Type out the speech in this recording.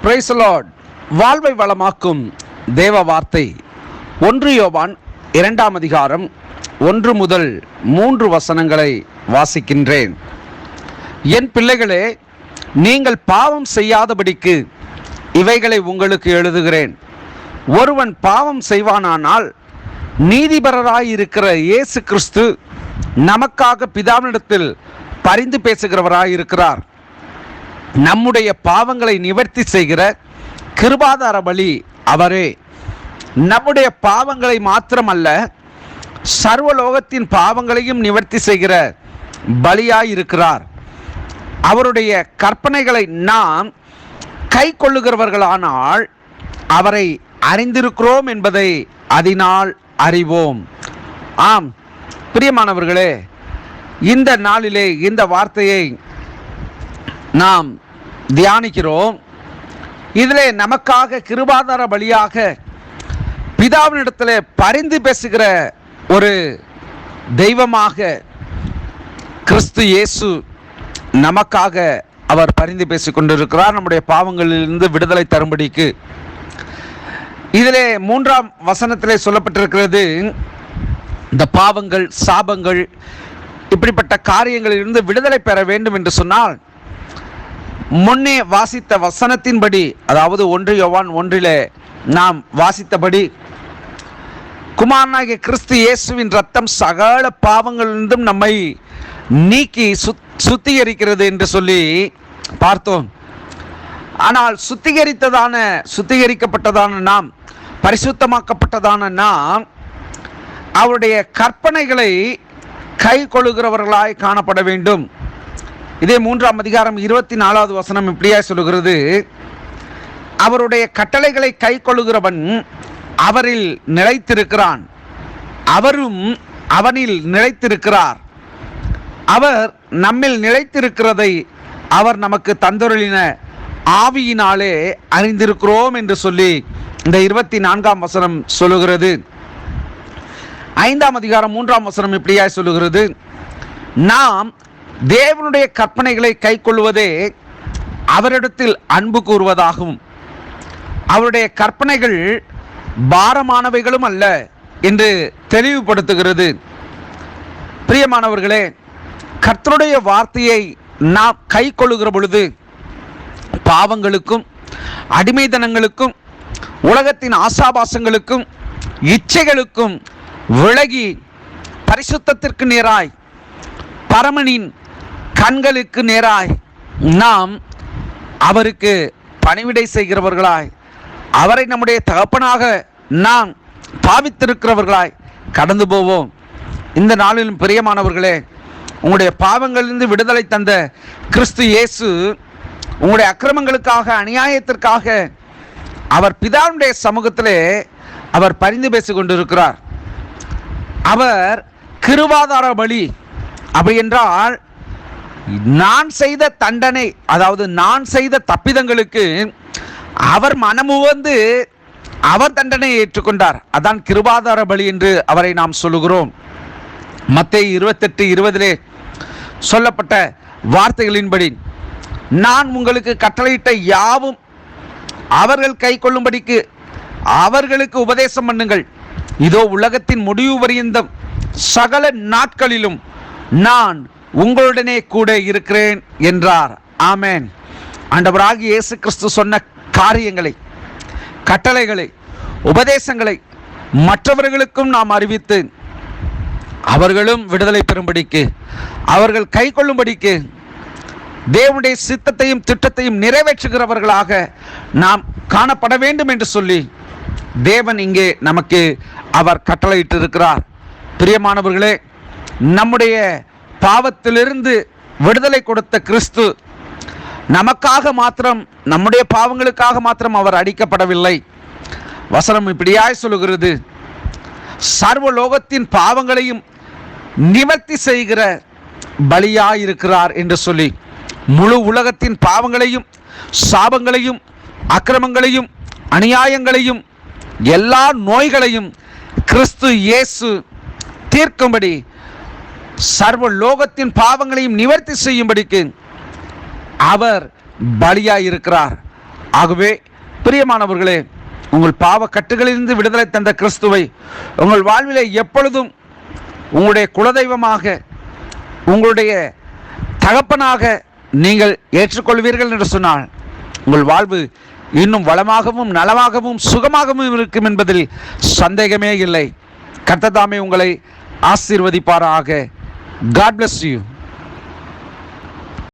Praise the Lord. வாழ்வை வளமாக்கும் தேவ வார்த்தை 1 யோவான் 2ஆம் அதிகாரம் 1 முதல் 3 வசனங்களை வாசிக்கின்றேன். என் பிள்ளைகளே, நீங்கள் பாவம் செய்யாதபடிக்கு இவைகளை உங்களுக்கு எழுதுகிறேன். ஒருவன் பாவம் செய்வானானால் நீதிபரராயிருக்கிற இயேசு கிறிஸ்து நமக்காக பிதாவினிடத்தில் பரிந்து பேசுகிறவராயிருக்கிறார். நம்முடைய பாவங்களை நிவர்த்தி செய்கிற கிருபாதார பலி அவரே. நம்முடைய பாவங்களை மாத்திரமல்ல, சர்வலோகத்தின் பாவங்களையும் நிவர்த்தி செய்கிற பலியாயிருக்கிறார். அவருடைய கற்பனைகளை நாம் கை கொள்ளுகிறவர்களானால் அவரை அறிந்திருக்கிறோம் என்பதை அதனால் அறிவோம். ஆம் பிரியமானவர்களே, இந்த நாளிலே இந்த வார்த்தையை நாம் தியானிக்கிறோம். இதிலே நமக்காக கிருபாதார பலியாக பிதாவினிடத்தில் பரிந்து பேசுகிற ஒரு தெய்வமாக கிறிஸ்து இயேசு நமக்காக அவர் பரிந்து பேசிக் கொண்டிருக்கிறார், நம்முடைய பாவங்களிலிருந்து விடுதலை தரும்படிக்கு. இதிலே 3ஆம் வசனத்திலே சொல்லப்பட்டிருக்கிறது, இந்த பாவங்கள் சாபங்கள் இப்படிப்பட்ட காரியங்களிலிருந்து விடுதலை பெற வேண்டும் என்று சொன்னால் முன்னே வாசித்த வசனத்தின்படி, அதாவது 1 யோவான் 1 நாம் வாசித்தபடி குமாரனாகிய கிறிஸ்து இயேசுவின் ரத்தம் சகல பாவங்களிலிருந்தும் நம்மை நீக்கி சுத்திகரிக்கிறது என்று சொல்லி பார்த்தோம். ஆனால் சுத்திகரிக்கப்பட்டதான நாம், பரிசுத்தமாக்கப்பட்டதான நாம் அவருடைய கற்பனைகளை கை கொள்ளுகிறவர்களாய் காணப்பட வேண்டும். இதே 3ஆம் அதிகாரம் 24வது வசனம் இப்படியா சொல்லுகிறது, அவருடைய கட்டளைகளை கை கொள்ளுகிறவன் அவரில் நிலைத்திருக்கிறான், அவரும் அவனில் நிலைத்திருக்கிறார். அவர் நம்மில் நிலைத்திருக்கிறதை அவர் நமக்கு தந்தருளின ஆவியினாலே அறிந்திருக்கிறோம் என்று சொல்லி இந்த 24ஆம் வசனம் சொல்லுகிறது. 5ஆம் அதிகாரம் 3ஆம் வசனம் இப்படியா சொல்லுகிறது, நாம் தேவனுடைய கற்பனைகளை கை கொள்வதே அவரிடத்தில் அன்பு கூறுவதாகும். அவருடைய கற்பனைகள் பாரமானவைகளும் அல்ல என்று தெளிவுபடுத்துகிறது. பிரியமானவர்களே, கர்த்தருடைய வார்த்தையை நாம் கை கொள்ளுகிற பொழுது பாவங்களுக்கும் அடிமைத்தனங்களுக்கும் உலகத்தின் ஆசாபாசங்களுக்கும் இச்சைகளுக்கும் விலகி பரிசுத்தத்திற்கு நேராய், பரமனின் கண்களுக்கு நேராய் நாம் அவருக்கு பணிவிடை செய்கிறவர்களாய், அவரை நம்முடைய தகப்பனாக நாம் பாவித்திருக்கிறவர்களாய் கடந்து போவோம். இந்த நாளிலும் பிரியமானவர்களே, உங்களுடைய பாவங்களிலிருந்து விடுதலை தந்த கிறிஸ்து இயேசு உங்களுடைய அக்கிரமங்களுக்காக, அநியாயத்திற்காக அவர் பிதாவுடைய சமூகத்திலே அவர் பரிந்து பேசிக் கொண்டிருக்கிறார். அவர் கிருபாதார பலி. அப்படி என்றால் நான் செய்த தண்டனை, அதாவது நான் செய்த தப்பிதங்களுக்கு அவர் மனமுவந்து அவர் தண்டனையை ஏற்றுக்கொண்டார். அதான் கிருபாதார பலி என்று அவரை நாம் சொல்லுகிறோம். மத்தேயு 28:20 சொல்லப்பட்ட வார்த்தைகளின்படி, நான் உங்களுக்கு கட்டளையிட்ட யாவும் அவர்கள் கை கொள்ளும்படிக்கு அவர்களுக்கு உபதேசம் பண்ணுங்கள். இதோ உலகத்தின் முடிவு பரியந்தம் சகல நாட்களிலும் நான் உங்களுடனே கூட இருக்கிறேன் என்றார். ஆமென். ஆண்டவராகிய இயேசு கிறிஸ்து சொன்ன காரியங்களை, கட்டளைகளை, உபதேசங்களை மற்றவர்களுக்கும் நாம் அறிவித்து அவர்களும் விடுதலை பெறும்படிக்கு, அவர்கள் கை கொள்ளும்படிக்கு, தேவனுடைய சித்தத்தையும் திட்டத்தையும் நிறைவேற்றுகிறவர்களாக நாம் காணப்பட வேண்டும் என்று சொல்லி தேவன் இங்கே நமக்கு அவர் கட்டளையிட்டு இருக்கிறார். பிரியமானவர்களே, நம்முடைய பாவத்திலிருந்து விடுதலை கொடுத்த கிறிஸ்து நமக்காக மாத்திரம், நம்முடைய பாவங்களுக்காக மாத்திரம் அவர் அடிக்கப்படவில்லை. வசனம் இப்படியாய் சொல்லுகிறது, சர்வலோகத்தின் பாவங்களையும் நிவர்த்தி செய்கிற பலியாயிருக்கிறார் என்று சொல்லி முழு உலகத்தின் பாவங்களையும் சாபங்களையும் அக்கிரமங்களையும் அநியாயங்களையும் எல்லா நோய்களையும் கிறிஸ்து இயேசு தீர்க்கும்படி, சர்வ லோகத்தின் பாவங்களையும் நிவர்த்தி செய்யும்படிக்கு அவர் பலியாயிருக்கிறார். ஆகவே பிரியமானவர்களே, உங்கள் பாவ கட்டுகளிலிருந்து விடுதலை தந்த கிறிஸ்துவை உங்கள் வாழ்விலே எப்பொழுதும் உங்களுடைய குலதெய்வமாக, உங்களுடைய தகப்பனாக நீங்கள் ஏற்றுக்கொள்வீர்கள் என்று சொன்னால் உங்கள் வாழ்வு இன்னும் வளமாகவும் நலமாகவும் சுகமாகவும் இருக்கும் என்பதில் சந்தேகமே இல்லை. கர்த்தர் தாமே உங்களை ஆசீர்வதிப்பாராக. God bless you.